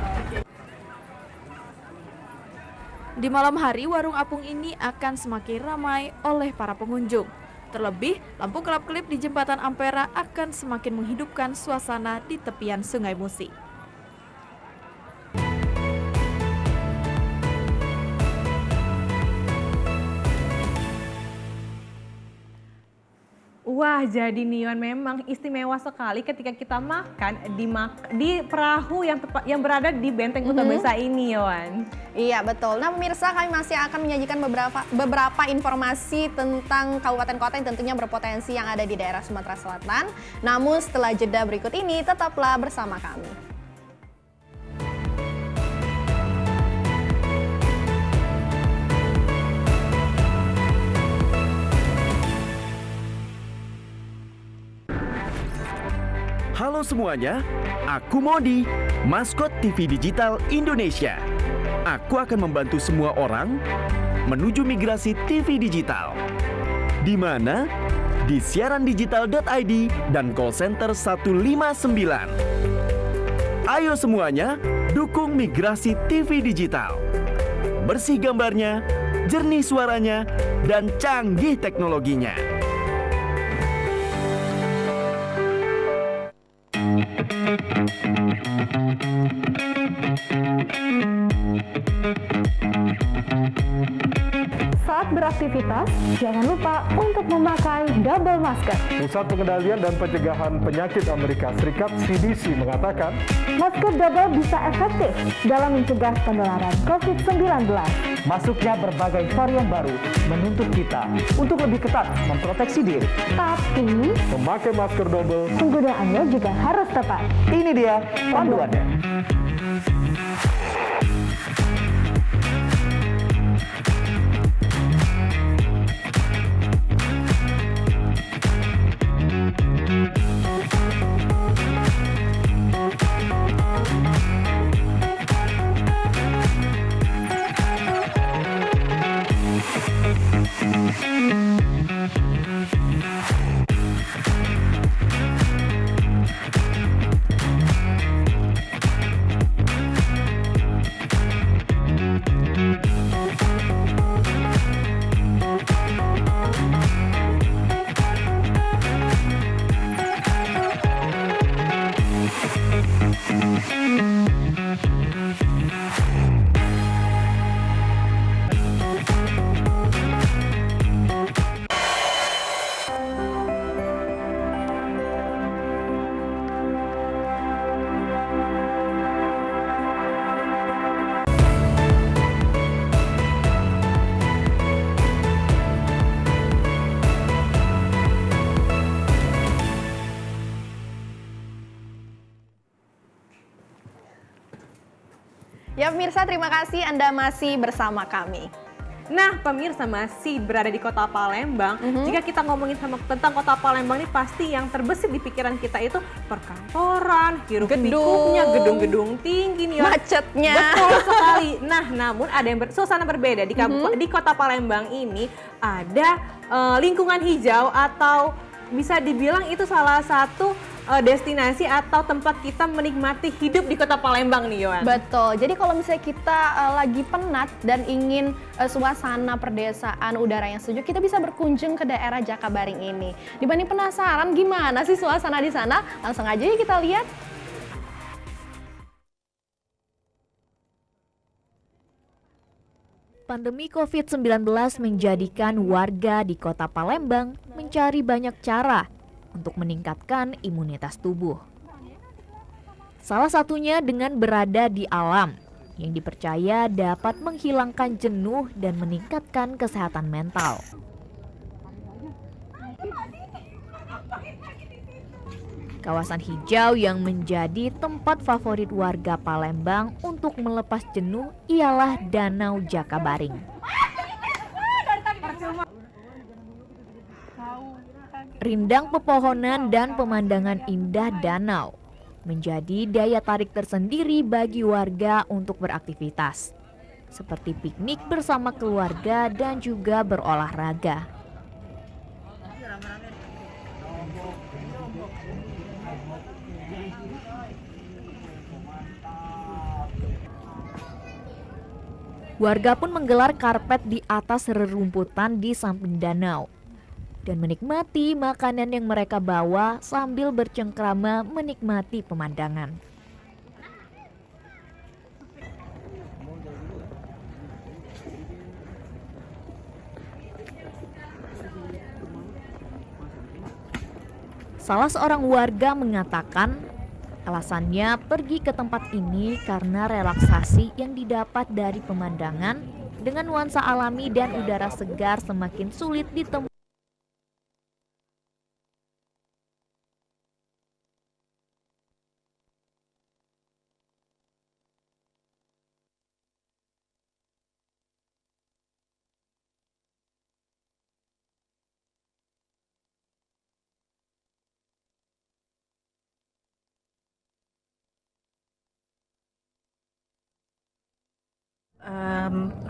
Di malam hari, warung apung ini akan semakin ramai oleh para pengunjung. Terlebih, lampu kelap-kelip di jembatan Ampera akan semakin menghidupkan suasana di tepian Sungai Musi. Wah, jadi Nion memang istimewa sekali ketika kita makan di perahu yang berada di Benteng Kota Besar ini, Yon. Iya, betul. Nah, pemirsa, kami masih akan menyajikan beberapa informasi tentang kabupaten kota yang tentunya berpotensi yang ada di daerah Sumatera Selatan. Namun setelah jeda berikut ini, tetaplah bersama kami. Halo semuanya, aku Modi, maskot TV Digital Indonesia. Aku akan membantu semua orang menuju migrasi TV digital. Di mana? Di siarandigital.id dan call center 159. Ayo semuanya, dukung migrasi TV digital. Bersih gambarnya, jernih suaranya, dan canggih teknologinya. Saat beraktivitas, jangan lupa untuk memakai double masker. Pusat Pengendalian dan Pencegahan Penyakit Amerika Serikat (CDC) mengatakan, Masker double bisa efektif dalam mencegah penularan COVID-19. Masuknya berbagai varian baru menuntut kita untuk lebih ketat memproteksi diri. Tapi, memakai masker double, penggunaannya juga harus tepat. Ini dia panduannya. Ya pemirsa, terima kasih Anda masih bersama kami. Nah, pemirsa masih berada di Kota Palembang. Jika kita ngomongin tentang Kota Palembang ini, pasti yang terbesit di pikiran kita itu perkantoran, hiruk-pikuknya, gedung-gedung tinggi nih, macetnya. Betul sekali. Nah, namun ada yang suasana berbeda di Kota Palembang ini. Ada lingkungan hijau, atau bisa dibilang itu salah satu destinasi atau tempat kita menikmati hidup di Kota Palembang nih, Yohan. Betul. Jadi kalau misalnya kita lagi penat dan ingin suasana perdesaan, udara yang sejuk, kita bisa berkunjung ke daerah Jakabaring ini. Dibanding penasaran gimana sih suasana di sana, langsung aja yuk kita lihat. Pandemi COVID-19 menjadikan warga di Kota Palembang mencari banyak cara untuk meningkatkan imunitas tubuh. Salah satunya dengan berada di alam, yang dipercaya dapat menghilangkan jenuh dan meningkatkan kesehatan mental. Kawasan hijau yang menjadi tempat favorit warga Palembang untuk melepas jenuh ialah Danau Jakabaring. Rindang pepohonan dan pemandangan indah danau menjadi daya tarik tersendiri bagi warga untuk beraktivitas. seperti piknik bersama keluarga dan juga berolahraga. Warga pun menggelar karpet di atas rerumputan di samping danau dan menikmati makanan yang mereka bawa sambil bercengkrama menikmati pemandangan. Salah seorang warga mengatakan alasannya pergi ke tempat ini karena relaksasi yang didapat dari pemandangan dengan nuansa alami dan udara segar semakin sulit ditemui.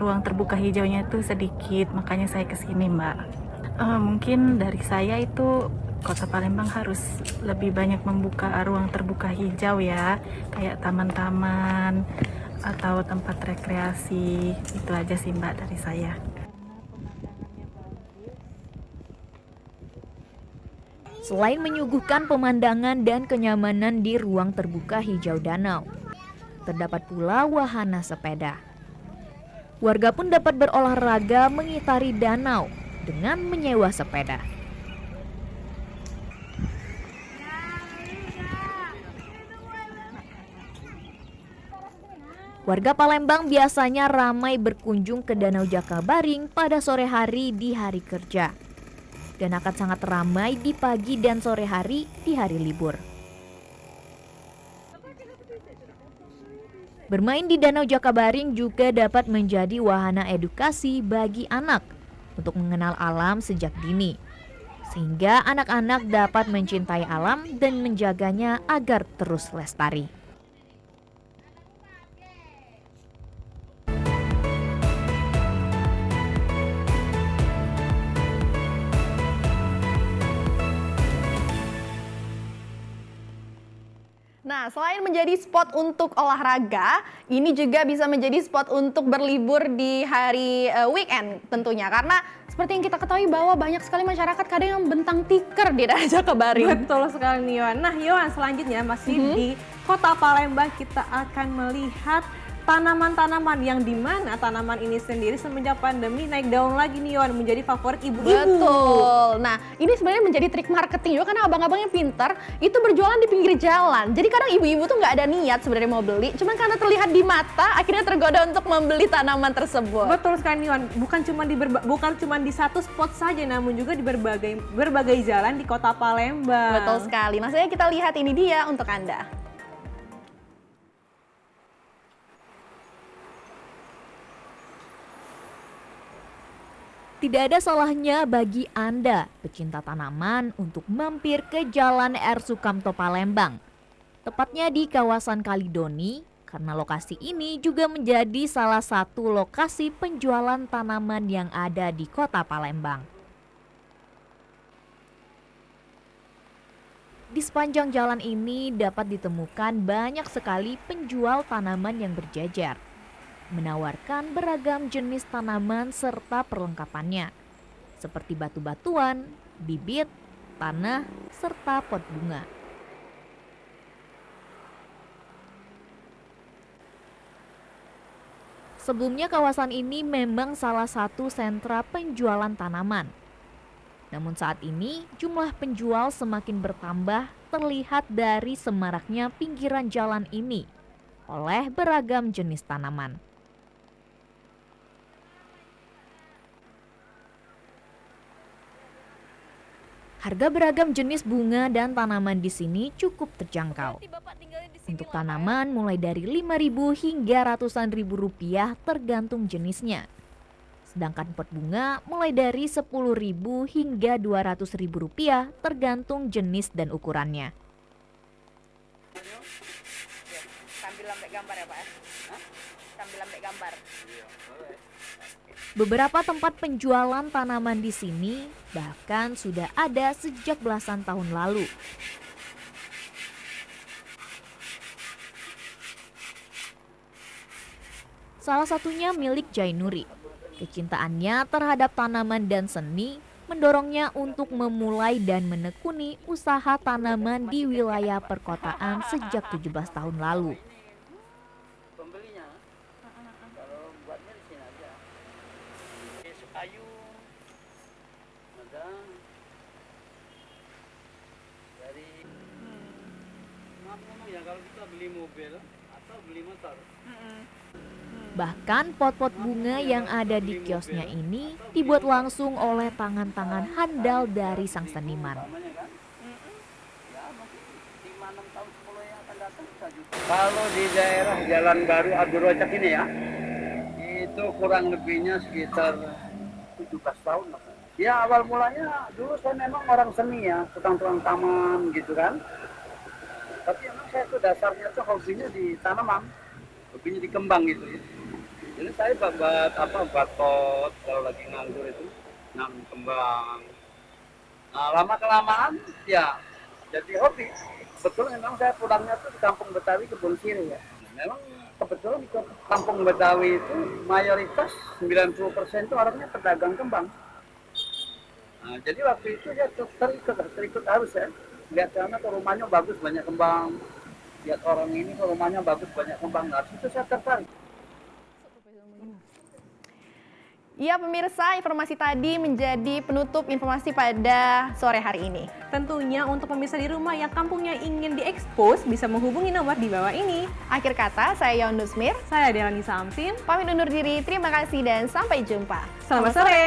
Ruang terbuka hijaunya itu sedikit, makanya saya kesini, Mbak. Mungkin dari saya itu Kota Palembang harus lebih banyak membuka ruang terbuka hijau ya, kayak taman-taman atau tempat rekreasi. Itu aja sih, Mbak, dari saya. Selain menyuguhkan pemandangan dan kenyamanan di ruang terbuka hijau danau, terdapat pula wahana sepeda. Warga pun dapat berolahraga mengitari danau dengan menyewa sepeda. Warga Palembang biasanya ramai berkunjung ke Danau Jakabaring pada sore hari di hari kerja, dan akan sangat ramai di pagi dan sore hari di hari libur. Bermain di Danau Jakabaring juga dapat menjadi wahana edukasi bagi anak untuk mengenal alam sejak dini, sehingga anak-anak dapat mencintai alam dan menjaganya agar terus lestari. Nah, selain menjadi spot untuk olahraga, ini juga bisa menjadi spot untuk berlibur di hari weekend tentunya. Karena seperti yang kita ketahui bahwa banyak sekali masyarakat kadang yang bentang tikar di daerah Jakabaring. Betul sekali nih, Yohan. Nah, Yohan, selanjutnya masih di Kota Palembang kita akan melihat tanaman-tanaman yang dimana tanaman ini sendiri semenjak pandemi naik daun lagi nih, Yohan, menjadi favorit ibu-ibu. Betul. Nah, ini sebenarnya menjadi trik marketing juga karena abang-abangnya pintar, itu berjualan di pinggir jalan. Jadi kadang ibu-ibu tuh nggak ada niat sebenarnya mau beli, cuman karena terlihat di mata akhirnya tergoda untuk membeli tanaman tersebut. Betul sekali, Yohan. Bukan cuma di satu spot saja, namun juga di berbagai jalan di Kota Palembang. Betul sekali. Nah, kita lihat ini dia untuk Anda. Tidak ada salahnya bagi Anda, pecinta tanaman, untuk mampir ke Jalan R. Sukamto Palembang. Tepatnya di kawasan Kalidoni, karena lokasi ini juga menjadi salah satu lokasi penjualan tanaman yang ada di Kota Palembang. Di sepanjang jalan ini dapat ditemukan banyak sekali penjual tanaman yang berjajar, menawarkan beragam jenis tanaman serta perlengkapannya, seperti batu-batuan, bibit, tanah, serta pot bunga. Sebelumnya kawasan ini memang salah satu sentra penjualan tanaman. Namun saat ini jumlah penjual semakin bertambah terlihat dari semaraknya pinggiran jalan ini oleh beragam jenis tanaman. Harga beragam jenis bunga dan tanaman di sini cukup terjangkau. Untuk tanaman mulai dari 5.000 hingga ratusan ribu rupiah tergantung jenisnya. Sedangkan pot bunga mulai dari 10.000 hingga 200.000 rupiah tergantung jenis dan ukurannya. Sambil ambil gambar ya Pak ya? Sambil ambil gambar. gambar. Beberapa tempat penjualan tanaman di sini bahkan sudah ada sejak belasan tahun lalu. Salah satunya milik Jainuri. Kecintaannya terhadap tanaman dan seni mendorongnya untuk memulai dan menekuni usaha tanaman di wilayah perkotaan sejak 17 tahun lalu. Pembelinya, kalau buatnya di sini aja. Kayu, ada dari ngomong ya kalau kita beli mobil atau beli motor. Bahkan pot-pot bunga yang ada di kiosnya ini dibuat langsung oleh tangan-tangan handal dari sang seniman. Kalau di daerah Jalan Baru Abdul Rojak ini ya, itu kurang lebihnya sekitar 17 tahun. Ya awal mulanya dulu saya memang orang seni ya, tukang-tukang taman gitu kan. Tapi emang saya tuh dasarnya tuh hobinya di tanaman, hobinya di kembang gitu ya. Jadi saya buat pot kalau lagi nganggur itu nanam kembang. Nah lama kelamaan ya jadi hobi. Betul memang saya pulangnya tuh di Kampung Betawi Kebun Sirih ya. Memang kebetulan di Kampung Betawi itu mayoritas 90% itu orangnya pedagang kembang. Nah, jadi waktu itu ya terikut harus ya. Lihat sana ke rumahnya bagus banyak kembang. Lihat orang ini ke rumahnya bagus banyak kembang. Nah, itu saya tertarik. Ya pemirsa, informasi tadi menjadi penutup informasi pada sore hari ini. Tentunya untuk pemirsa di rumah yang kampungnya ingin diekspos bisa menghubungi nomor di bawah ini. Akhir kata, saya Yon Nusmir. Saya Delani Samsin. Pamit undur diri, terima kasih dan sampai jumpa. Selamat sore.